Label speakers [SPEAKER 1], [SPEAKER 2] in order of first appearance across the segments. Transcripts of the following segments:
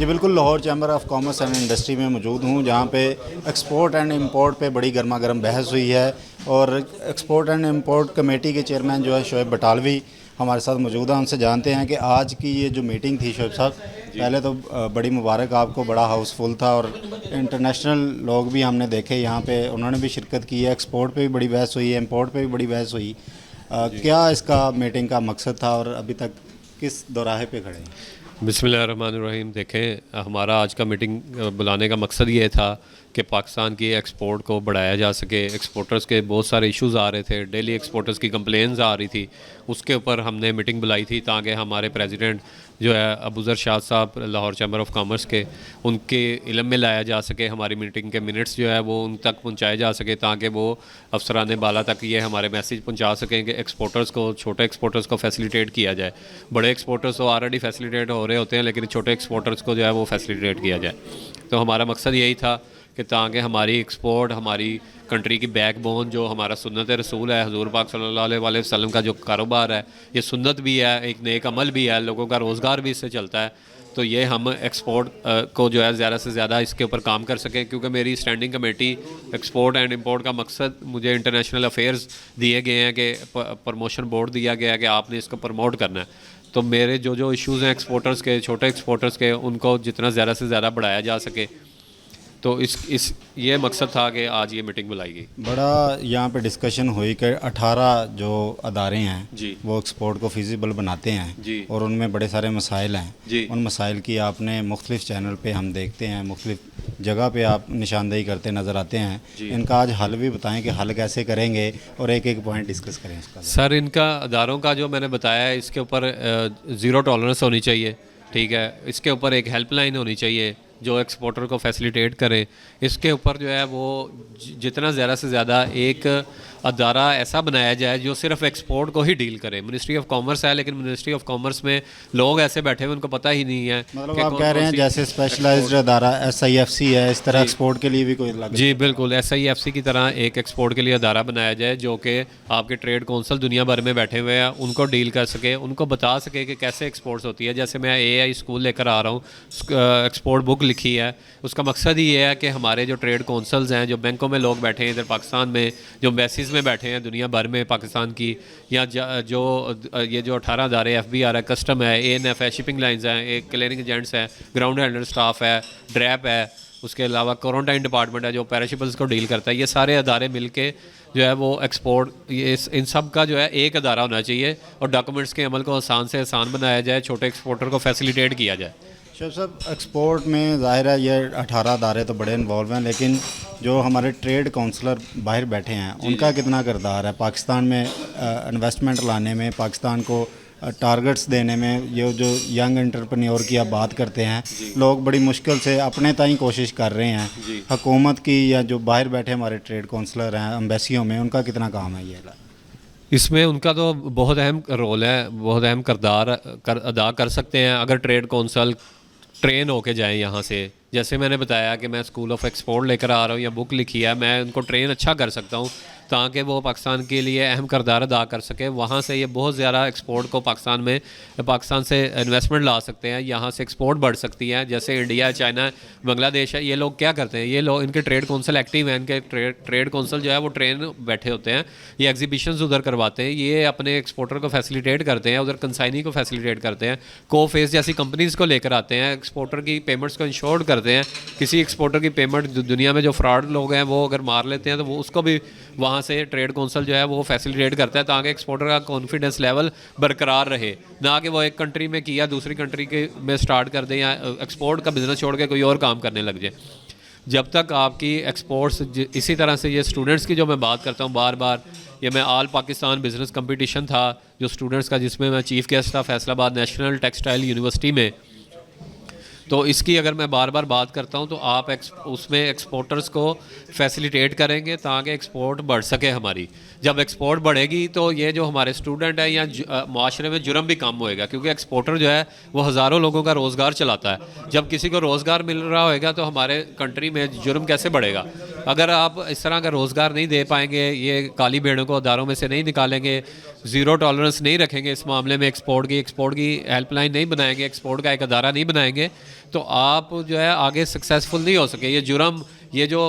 [SPEAKER 1] जी बिल्कुल, Lahore chamber of commerce and industry में मौजूद हूँ, जहाँ पे एक्सपोर्ट एंड इंपोर्ट पे बड़ी गर्मा गर्म बहस हुई है। और एक्सपोर्ट एंड इंपोर्ट कमेटी के चेयरमैन जो है शोएब बटालवी हमारे साथ मौजूद हैं। उनसे जानते हैं कि आज की ये जो मीटिंग थी शोएब साहब, पहले तो बड़ी मुबारक आपको, बड़ा हाउसफुल था और इंटरनेशनल लोग भी हमने देखे यहाँ पे, उन्होंने भी शिरकत की है। एक्सपोर्ट पे भी बड़ी बहस हुई है, इंपोर्ट पे भी बड़ी बहस हुई। क्या इसका मीटिंग का मकसद था और अभी तक किस दोराहे पे खड़े हैं?
[SPEAKER 2] बिस्मिल्लाहिर्रहमानिर्रहीम। देखें, हमारा आज का मीटिंग बुलाने का मकसद ये था कि पाकिस्तान की एक्सपोर्ट को बढ़ाया जा सके। एक्सपोर्टर्स के बहुत सारे इश्यूज़ आ रहे थे, डेली एक्सपोर्टर्स की कंप्लेंट्स आ रही थी, उसके ऊपर हमने मीटिंग बुलाई थी ताकि हमारे प्रेसिडेंट जो है अबूज़र शाद साहब लाहौर चैम्बर ऑफ कॉमर्स के, उनके इल्म में लाया जा सके। हमारी मीटिंग के मिनट्स जो है वो उन तक पहुँचाए जा सके ताकि वो अफसरान बाला तक ये हमारे मैसेज पहुँचा सकें कि एक्सपोर्टर्स को, छोटे एक्सपोर्टर्स को फैसिलिटेट किया जाए। बड़े एक्सपोर्टर्स तो ऑलरेडी फैसिलिटेट हो रहे होते हैं, लेकिन छोटे एक्सपोर्टर्स को जो है वो फैसिलिटेट किया जाए। तो हमारा मकसद यही था कि ताकि हमारी एक्सपोर्ट, हमारी कंट्री की बैकबोन जो हमारा सुन्नत रसूल है, हुज़ूर पाक सल्लल्लाहु अलैहि वसल्लम का जो कारोबार है, ये सुन्नत भी है, एक नेक अमल भी है, लोगों का रोज़गार भी इससे चलता है। तो ये हम एक्सपोर्ट को जो है ज़्यादा से ज़्यादा इसके ऊपर काम कर सकें, क्योंकि मेरी standing committee export and import का मकसद, मुझे इंटरनेशनल अफेयर्स दिए गए हैं कि प्रमोशन बोर्ड दिया गया है कि आपने इसको प्रमोट करना है। तो मेरे जो इश्यूज़ हैं एक्सपोर्टर्स के, छोटे एक्सपोर्टर्स के, उनको जितना ज़्यादा से ज़्यादा बढ़ाया जा सके, तो ये मकसद था कि आज ये मीटिंग बुलाई गई।
[SPEAKER 1] बड़ा यहाँ पे डिस्कशन हुई कि 18 जो अदारे हैं
[SPEAKER 2] जी,
[SPEAKER 1] वो एक्सपोर्ट को फिजिबल बनाते हैं
[SPEAKER 2] जी,
[SPEAKER 1] और उनमें बड़े सारे मसाइल हैं
[SPEAKER 2] जी,
[SPEAKER 1] उन मसाइल की आपने मुख्तलिफ चैनल पे हम देखते हैं, मुख्तलिफ जगह पे आप निशानदेही करते नज़र आते हैं। इनका आज हल भी बताएं कि हल कैसे करेंगे और एक एक पॉइंट डिस्कस करें इसका।
[SPEAKER 2] सर, इनका अदारों का जो मैंने बताया है, इसके ऊपर ज़ीरो टॉलरेंस होनी चाहिए, ठीक है। इसके ऊपर एक हेल्पलाइन होनी चाहिए जो एक्सपोर्टर को फैसिलिटेट करे। इसके ऊपर जो है वो जितना ज़्यादा से ज़्यादा एक अदारा ऐसा बनाया जाए जो सिर्फ एक्सपोर्ट को ही डील करे। मिनिस्ट्री ऑफ कॉमर्स है, लेकिन मिनिस्ट्री ऑफ कॉमर्स में लोग ऐसे बैठे हुए उनको पता ही नहीं है।
[SPEAKER 1] मतलब आप कह रहे हैं जैसे स्पेशलाइज्ड अदारा SIFC है, इस तरह एक्सपोर्ट के लिए भी कोई अलग?
[SPEAKER 2] जी बिल्कुल, SIFC की तरह एक एक्सपोर्ट के लिए अदारा बनाया जाए जो कि आपके ट्रेड कौंसल दुनिया भर में बैठे हुए हैं, उनको डील कर सके, उनको बता सके कि कैसे एक्सपोर्ट्स होती है। जैसे मैं AI स्कूल लेकर आ रहा हूँ, एक्सपोर्ट बुक लिखी है, उसका मकसद ही ये है कि हमारे जो ट्रेड कौंसल्स हैं, जो बैंकों में लोग बैठे हैं इधर पाकिस्तान में, जो एम्बेसीज़ में बैठे हैं दुनिया भर में पाकिस्तान की, या जो ये जो 18 अदारे FBR है, कस्टम है, ANF है, शिपिंग लाइन्स हैं, एक क्लियरिंग एजेंट्स हैं, ग्राउंड हैंडलर स्टाफ है, ड्रैप है, उसके अलावा क्वारंटाइन डिपार्टमेंट है जो पैराशिपल्स को डील करता है। ये सारे अदारे मिल के जो है वो एक्सपोर्ट, ये इन सब का जो है एक अदारा होना चाहिए और डॉक्यूमेंट्स के अमल को आसान से आसान बनाया जाए, छोटे एक्सपोर्टर को फैसिलिटेट किया जाए।
[SPEAKER 1] शोएब साहब, एक्सपोर्ट में ज़ाहिर है ये 18 अदारे तो बड़े इन्वॉल्व हैं, लेकिन जो हमारे ट्रेड काउंसलर बाहर बैठे हैं उनका कितना किरदार है पाकिस्तान में इन्वेस्टमेंट लाने में, पाकिस्तान को टारगेट्स देने में? ये जो यंग एंटरप्रेन्योर की आप बात करते हैं, लोग बड़ी मुश्किल से अपने ताईं कोशिश कर रहे हैं। हुकूमत की या जो बाहर बैठे हमारे ट्रेड काउंसलर हैं एम्बेसियों में, उनका कितना काम है ये?
[SPEAKER 2] इसमें उनका तो बहुत अहम रोल है, बहुत अहम किरदार अदा कर सकते हैं अगर ट्रेड कौंसल ट्रेन होके जाएं यहाँ से। जैसे मैंने बताया कि मैं स्कूल ऑफ एक्सपोर्ट लेकर आ रहा हूँ या बुक लिखी है, मैं उनको ट्रेन अच्छा कर सकता हूँ ताकि वो पाकिस्तान के लिए अहम किरदार अदा कर सके। वहाँ से ये बहुत ज़्यादा एक्सपोर्ट को पाकिस्तान से इन्वेस्टमेंट ला सकते हैं, यहाँ से एक्सपोर्ट बढ़ सकती है। जैसे इंडिया, चाइना, बांग्लादेश है, ये लोग क्या करते हैं, ये लोग, इनके ट्रेड कौंसल एक्टिव हैं, इनके ट्रेड कौंसल जो है वो ट्रेन बैठे होते हैं, ये एग्जीबिशंस उधर करवाते हैं, ये अपने एक्सपोर्टर को फैसिलिटेट करते हैं, उधर कंसाइनी को फैसिलिटेट करते हैं, कोफेस जैसी कंपनीज़ को लेकर आते हैं, एक्सपोर्टर की पेमेंट्स को इंश्योर करते हैं। किसी एक्सपोर्टर की पेमेंट दुनिया में जो फ्रॉड लोग हैं वो अगर मार लेते हैं तो वो उसको भी वहाँ से ट्रेड कौंसल जो है वो फैसिलिटेट करता है ताकि एक्सपोर्टर का कॉन्फिडेंस लेवल बरकरार रहे, ना कि वो एक कंट्री में किया दूसरी कंट्री के में स्टार्ट कर दें या एक्सपोर्ट का बिज़नेस छोड़ के कोई और काम करने लग जाए। जब तक आपकी एक्सपोर्ट्स, इसी तरह से ये स्टूडेंट्स की जो मैं बात करता हूँ बार बार, ये मैं ऑल पाकिस्तान बिज़नेस कंपटीशन था जो स्टूडेंट्स का, जिसमें मैं चीफ़ गेस्ट था फैसलाबाद नेशनल टेक्सटाइल यूनिवर्सिटी में, तो इसकी अगर मैं बार बार बात करता हूँ तो आप उसमें एक्सपोर्टर्स को फैसिलिटेट करेंगे ताकि एक्सपोर्ट बढ़ सके हमारी। जब एक्सपोर्ट बढ़ेगी तो ये जो हमारे स्टूडेंट हैं या माशरे में जुर्म भी कम होएगा, क्योंकि एक्सपोर्टर जो है वो हज़ारों लोगों का रोज़गार चलाता है। जब किसी को रोज़गार मिल रहा होएगा तो हमारे कंट्री में जुर्म कैसे बढ़ेगा? अगर आप इस तरह का रोज़गार नहीं दे पाएंगे, ये काली भेड़ों को अदारों में से नहीं निकालेंगे, ज़ीरो टॉलरेंस नहीं रखेंगे इस मामले में, एक्सपोर्ट की हेल्पलाइन नहीं बनाएंगे, एक्सपोर्ट का एक अदारा नहीं बनाएंगे, तो आप जो है आगे सक्सेसफुल नहीं हो सके। ये जुर्म, ये जो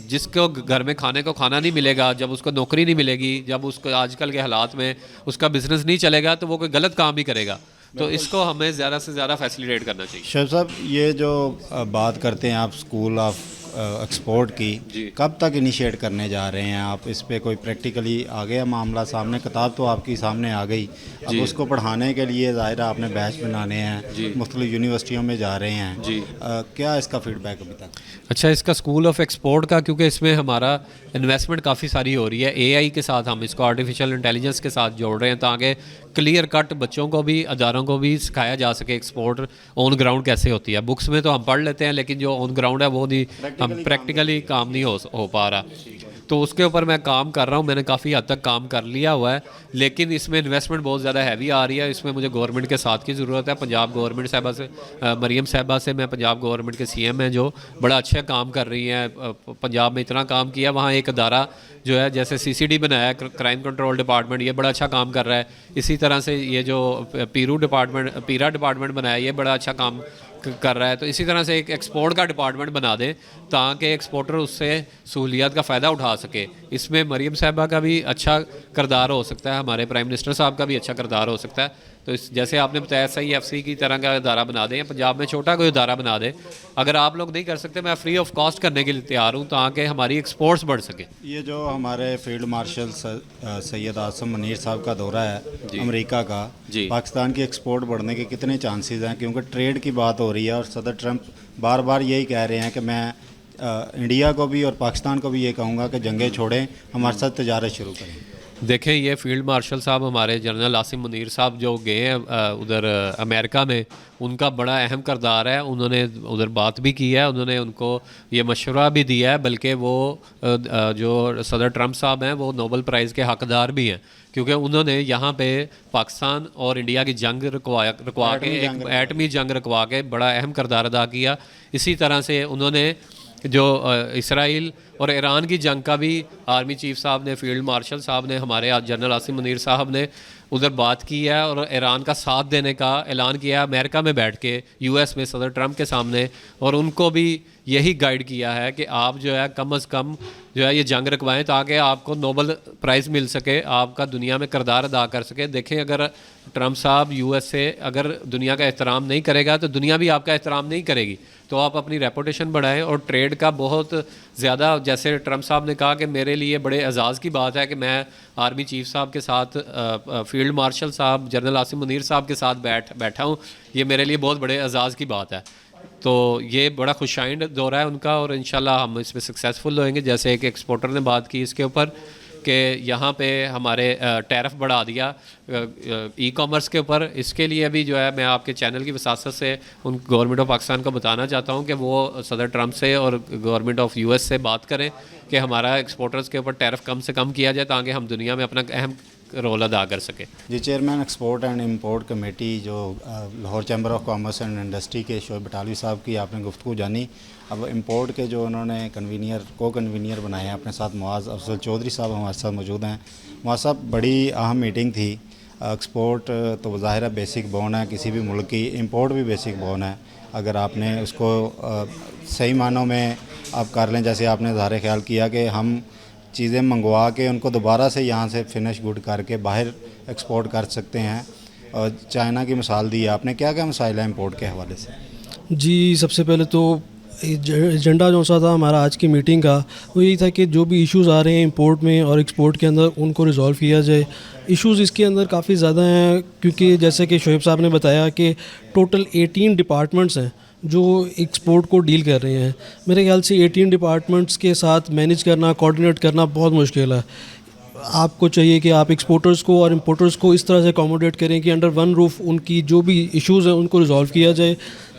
[SPEAKER 2] जिसको घर में खाने को खाना नहीं मिलेगा, जब उसको नौकरी नहीं मिलेगी, जब उसको आजकल के हालात में उसका बिजनेस नहीं चलेगा, तो वो कोई गलत काम ही करेगा। तो इसको हमें ज़्यादा से ज़्यादा फैसिलिटेट करना चाहिए।
[SPEAKER 1] शोएब साहब, ये जो बात करते हैं आप स्कूल ऑफ एक्सपोर्ट की, कब तक इनिशिएट करने जा रहे हैं आप? इस पे कोई प्रैक्टिकली आ गया मामला सामने? किताब तो आपकी सामने आ गई, अब उसको पढ़ाने के लिए ज़ाहिर है आपने बैच बनाने हैं, मुख्तलिफ यूनिवर्सिटियों में जा रहे हैं जी। क्या इसका फीडबैक अभी तक?
[SPEAKER 2] अच्छा, इसका स्कूल ऑफ एक्सपोर्ट का, क्योंकि इसमें हमारा इन्वेस्टमेंट काफ़ी सारी हो रही है, एआई के साथ हम इसको आर्टिफिशियल इंटेलिजेंस के साथ जोड़ रहे हैं, ताकि क्लियर कट बच्चों को भी, अदारों को भी सिखाया जा सके एक्सपोर्ट ऑन ग्राउंड कैसे होती है। बुक्स में तो हम पढ़ लेते हैं, लेकिन जो ऑन ग्राउंड है वो नहीं, हम प्रैक्टिकली काम नहीं हो पा रहा। तो उसके ऊपर मैं काम कर रहा हूँ, मैंने काफ़ी हद तक काम कर लिया हुआ है, लेकिन इसमें इन्वेस्टमेंट बहुत ज़्यादा हैवी आ रही है। इसमें मुझे गवर्नमेंट के साथ की ज़रूरत है। पंजाब गवर्नमेंट साहबा से, मरीम साहबा से, मैं पंजाब गवर्नमेंट के सीएम हैं जो बड़ा अच्छा काम कर रही हैं। पंजाब में इतना काम किया, वहाँ एक अदारा जो है जैसे सीसीडी बनाया, क्राइम कंट्रोल डिपार्टमेंट, ये बड़ा अच्छा काम कर रहा है। इसी तरह से ये जो पीरा डिपार्टमेंट बनाया, ये बड़ा अच्छा काम कर रहा है। तो इसी तरह से एक एक्सपोर्ट का डिपार्टमेंट बना दें, ताकि एक्सपोर्टर उससे सहूलियत का फ़ायदा उठा सके। इसमें मरीम साहबा का भी अच्छा किरदार हो सकता है, हमारे प्राइम मिनिस्टर साहब का भी अच्छा किरदार हो सकता है। तो इस, जैसे आपने बताया, SIFC की तरह का अदारा बना दें, पंजाब में छोटा कोई अदारा बना दें। अगर आप लोग नहीं कर सकते, मैं फ्री ऑफ कॉस्ट करने के लिए तैयार हूँ, ताकि हमारी एक्सपोर्ट्स बढ़ सके।
[SPEAKER 1] ये जो हमारे फील्ड मार्शल सैयद आसम मुनीर साहब का दौरा है अमेरिका का, पाकिस्तान की एक्सपोर्ट बढ़ने के कितने चांसेस हैं? क्योंकि ट्रेड की बात हो रही है और सदर ट्रंप बार बार यही कह रहे हैं कि मैं इंडिया को भी और पाकिस्तान को भी ये कहूँगा कि जंगें छोड़ें, हमारे साथ तजारत शुरू करें।
[SPEAKER 2] देखें, ये फील्ड मार्शल साहब, हमारे जनरल आसिम मुनीर साहब जो गए हैं उधर अमेरिका में, उनका बड़ा अहम किरदार है। उन्होंने उधर बात भी की है, उन्होंने उनको ये मशवरा भी दिया है, बल्कि वो जो सदर ट्रंप साहब हैं वो नोबेल प्राइज़ के हकदार भी हैं, क्योंकि उन्होंने यहाँ पे पाकिस्तान और इंडिया की जंग रुकवा के, एक एटमी जंग रुकवा के बड़ा अहम किरदार अदा किया। इसी तरह से उन्होंने जो इसराइल और ईरान की जंग का भी आर्मी चीफ साहब ने, फील्ड मार्शल साहब ने, हमारे जनरल आसिम मुनीर साहब ने उधर बात की है और ईरान का साथ देने का ऐलान किया अमेरिका में बैठ के, US में सदर ट्रंप के सामने, और उनको भी यही गाइड किया है कि आप जो है कम अज़ कम जो है ये जंग रखवाएं, ताकि आपको नोबेल प्राइज़ मिल सके, आपका दुनिया में किरदार अदा कर सके। देखें, अगर ट्रंप साहब USA अगर दुनिया का एहतराम नहीं करेगा, तो दुनिया भी आपका एहतराम नहीं करेगी। तो आप अपनी रेपुटेशन बढ़ाएं, और ट्रेड का बहुत ज़्यादा, जैसे ट्रंप साहब ने कहा कि मेरे लिए बड़े एजाज़ की बात है कि मैं आर्मी चीफ साहब के साथ, फील्ड मार्शल साहब जनरल आसिम मुनीर साहब के साथ बैठा हूँ, ये मेरे लिए बहुत बड़े एजाज़ की बात है। तो ये बड़ा खुशाइंद दौरा है उनका, और इंशाल्लाह हम इसमें सक्सेसफुल होएंगे। जैसे एक एक्सपोर्टर ने बात की इसके ऊपर कि यहाँ पे हमारे टैरिफ बढ़ा दिया ई-कॉमर्स के ऊपर, इसके लिए भी जो है मैं आपके चैनल की वसासत से उन गवर्नमेंट ऑफ पाकिस्तान को बताना चाहता हूँ कि वो सदर ट्रंप से और गवर्नमेंट ऑफ US से बात करें कि हमारा एक्सपोर्टर्स के ऊपर टैरिफ कम से कम किया जाए, ताकि हम दुनिया में अपना अहम रोल अदा कर सके।
[SPEAKER 1] जी, chairman export and import committee जो Lahore chamber of commerce and industry के शोएब बटालवी साहब की आपने गुफ्तगू जानी। अब इंपोर्ट के जो उन्होंने को कन्वीनियर बनाए हैं अपने साथ, मुआज़ अफजल चौधरी साहब हमारे साथ मौजूद हैं। मुआज़ साहब, बड़ी अहम मीटिंग थी। एक्सपोर्ट तो ज़ाहिर है बेसिक बोन है किसी भी मुल्क की, इंपोर्ट भी बेसिक बोन है। अगर आपने उसको सही मानों में आप कर लें, जैसे आपने ज़ाहिर ख्याल किया कि हम चीज़ें मंगवा के उनको दोबारा से यहाँ से फिनिश गुड करके बाहर एक्सपोर्ट कर सकते हैं, और चाइना की मिसाल दी है आपने। क्या क्या मसाइल है इंपोर्ट के हवाले से?
[SPEAKER 3] जी, सबसे पहले तो एजेंडा जो सा था हमारा आज की मीटिंग का, वो यही था कि जो भी इश्यूज़ आ रहे हैं इंपोर्ट में और एक्सपोर्ट के अंदर, उनको रिज़ॉल्व किया जाए। इश्यूज़ इसके अंदर काफ़ी ज़्यादा हैं, क्योंकि जैसे कि शोएब साहब ने बताया कि टोटल 18 डिपार्टमेंट्स हैं जो एक्सपोर्ट को डील कर रहे हैं। मेरे ख्याल से 18 डिपार्टमेंट्स के साथ मैनेज करना, कोऑर्डिनेट करना बहुत मुश्किल है। आपको चाहिए कि आप एक्सपोर्टर्स को और इंपोर्टर्स को इस तरह से अकोमोडेट करें कि अंडर वन रूफ़ उनकी जो भी इश्यूज़ हैं उनको रिज़ॉल्व किया जाए,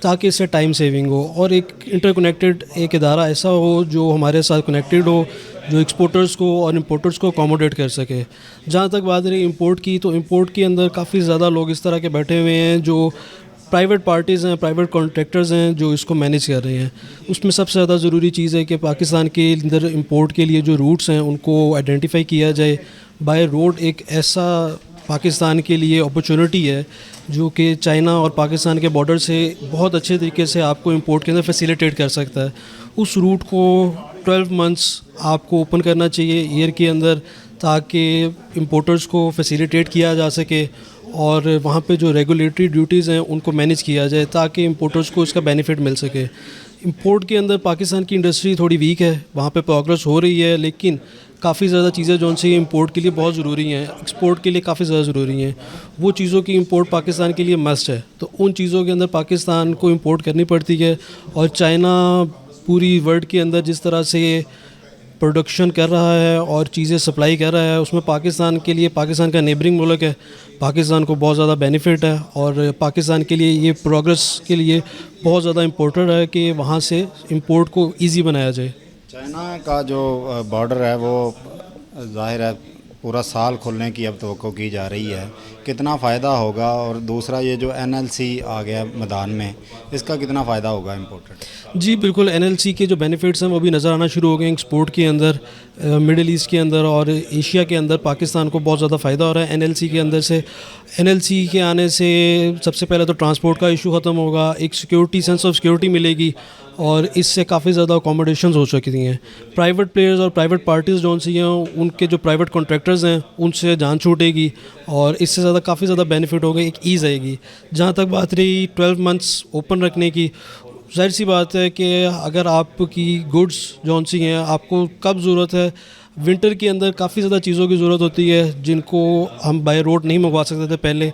[SPEAKER 3] ताकि इससे टाइम सेविंग हो, और एक इंटरकनेक्टेड एक इदारा ऐसा हो जो हमारे साथ कनेक्टेड हो, जो एक्सपोर्टर्स को और इंपोर्टर्स को अकोमोडेट कर सके। जहाँ तक बात रही इंपोर्ट की, तो इंपोर्ट के अंदर काफ़ी ज़्यादा लोग इस तरह के बैठे हुए हैं जो प्राइवेट पार्टीज़ हैं, प्राइवेट कॉन्ट्रैक्टर्स हैं जो इसको मैनेज कर रहे हैं। उसमें सबसे ज़्यादा ज़रूरी चीज़ है कि पाकिस्तान के अंदर इंपोर्ट के लिए जो रूट्स हैं उनको आइडेंटिफाई किया जाए। बाय रोड एक ऐसा पाकिस्तान के लिए अपॉर्चुनिटी है जो कि चाइना और पाकिस्तान के बॉर्डर से बहुत अच्छे तरीके से आपको इंपोर्ट के अंदर फैसिलिटेट कर सकता है। उस रूट को 12 मंथ्स आपको ओपन करना चाहिए ईयर के अंदर, ताकि इंपोर्टर्स को फैसिलिटेट किया जा सके और वहाँ पे जो रेगुलेटरी ड्यूटीज़ हैं उनको मैनेज किया जाए ताकि इंपोर्टर्स को इसका बेनिफिट मिल सके। इंपोर्ट के अंदर पाकिस्तान की इंडस्ट्री थोड़ी वीक है, वहाँ पे प्रोग्रेस हो रही है, लेकिन काफ़ी ज़्यादा चीज़ें जो सी इंपोर्ट के लिए बहुत ज़रूरी हैं, एक्सपोर्ट के लिए काफ़ी ज़्यादा ज़रूरी हैं। वो चीज़ों की इंपोर्ट पाकिस्तान के लिए मस्ट है, तो उन चीज़ों के अंदर पाकिस्तान को इंपोर्ट करनी पड़ती है। और चाइना पूरी वर्ल्ड के अंदर जिस तरह से प्रोडक्शन कर रहा है और चीज़ें सप्लाई कर रहा है, उसमें पाकिस्तान के लिए, पाकिस्तान का नेबरिंग मुल्क है, पाकिस्तान को बहुत ज़्यादा बेनिफिट है और पाकिस्तान के लिए ये प्रोग्रेस के लिए बहुत ज़्यादा इम्पोर्टेंट है कि वहाँ से इंपोर्ट को इजी बनाया जाए।
[SPEAKER 1] चाइना का जो बॉर्डर है वो ज़ाहिर है पूरा साल खुलने की अब तवक्को की जा रही है, कितना फ़ायदा होगा? और दूसरा ये जो NLC आ गया मैदान में, इसका कितना फ़ायदा होगा इम्पोर्टेड?
[SPEAKER 3] जी बिल्कुल, NLC के जो बेनिफिट्स हैं वो भी नज़र आना शुरू हो गए हैं एक्सपोर्ट के अंदर। मिडिल ईस्ट के अंदर और एशिया के अंदर पाकिस्तान को बहुत ज़्यादा फ़ायदा हो रहा है NLC के अंदर से। NLC के आने से सबसे पहले तो ट्रांसपोर्ट का इशू ख़त्म होगा, एक सिक्योरिटी, सेंस ऑफ सिक्योरिटी मिलेगी और इससे काफ़ी ज़्यादा अकोमोडेशंस हो सकती हैं। प्राइवेट प्लेयर्स और प्राइवेट पार्टीज़ जो सी हैं, उनके जो प्राइवेट कॉन्ट्रैक्टर्स हैं उनसे जान छूटेगी और इससे ज़्यादा काफ़ी ज़्यादा बेनिफिट होगा, एक ईज़ आएगी। जहाँ तक बात रही 12 मंथ्स ओपन रखने की, ज़ाहिर सी बात है कि अगर आपकी गुड्स जौन सी हैं आपको कब ज़रूरत है, विंटर के अंदर काफ़ी ज़्यादा चीज़ों की ज़रूरत होती है जिनको हम बाय रोड नहीं मंगवा सकते थे पहले।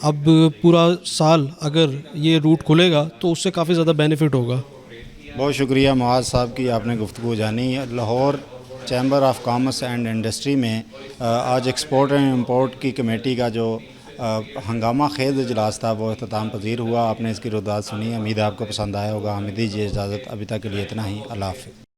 [SPEAKER 3] अब पूरा साल अगर ये रूट खुलेगा तो उससे काफ़ी ज़्यादा बेनिफिट होगा।
[SPEAKER 1] बहुत शुक्रिया मुआज़ साहब की, आपने गुफ्तगू जानी। Lahore chamber of commerce and industry में आज एक्सपोर्ट एंड इंपोर्ट की कमेटी का जो हंगामा खेज इजलास था वो अख्ताम पजीर हुआ। आपने इसकी रुदात सुनी, उम्मीद है आपको पसंद आया होगा। हमें दीजिए इजाज़त, अभी तक के लिए इतना ही। अल्लाह हाफ़िज़।